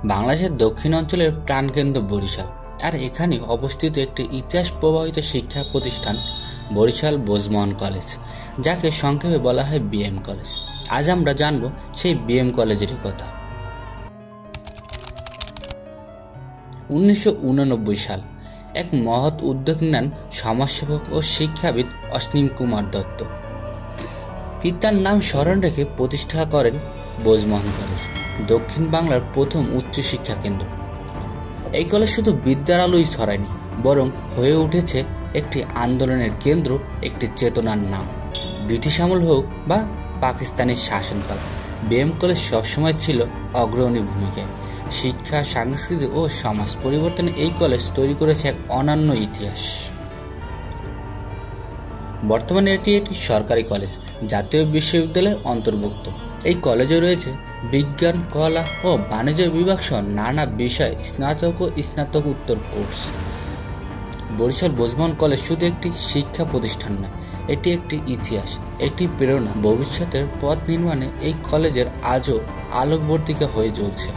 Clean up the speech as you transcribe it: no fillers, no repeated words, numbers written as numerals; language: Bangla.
বাংলাদেশের দক্ষিণ অঞ্চলের প্রাণকেন্দ্র বরিশাল, আর এখানে অবস্থিত একটি ইতিহাস প্রবাহিত শিক্ষা প্রতিষ্ঠান বরিশাল বোঝমোহন কলেজ, যাকে সংক্ষেপে বলা হয় বিএম কলেজ। আজ আমরা জানব সেই বিএম কলেজেরই কথা। 1989 সাল এক মহৎ উদ্যোগ নেন সমাজসেবক ও শিক্ষাবিদ অসীম কুমার দত্ত। পিতার নাম স্মরণ রেখে প্রতিষ্ঠা করেন বোঝমোহন কলেজ, দক্ষিণ বাংলার প্রথম উচ্চশিক্ষা কেন্দ্র। এই কলেজ শুধু বিদ্যার আলোই ছড়ায়নি, বরং হয়ে উঠেছে একটি আন্দোলনের কেন্দ্র, একটি চেতনার নাম। ব্রিটিশ আমল হোক বা পাকিস্তানের শাসনকাল, বিএম কলেজ সবসময় ছিল অগ্রণী ভূমিকায়। শিক্ষা, সংস্কৃতি ও সমাজ পরিবর্তনে এই কলেজ তৈরি করেছে এক অনন্য ইতিহাস। বর্তমানে এটি একটি সরকারি কলেজ, জাতীয় বিশ্ববিদ্যালয়ের অন্তর্ভুক্ত। এই কলেজে রয়েছে বিজ্ঞান, কলা ও বাণিজ্য বিভাগ সহ নানা বিষয়ে স্নাতক ও স্নাতকোত্তর কোর্স। বরিশাল বোঝমোহন কলেজ শুধু একটি শিক্ষা প্রতিষ্ঠান নয়, এটি একটি ইতিহাস, একটি প্রেরণা। ভবিষ্যতের পথ নির্মাণে এই কলেজের আজও আলোকবর্তিকা হয়ে জ্বলছে।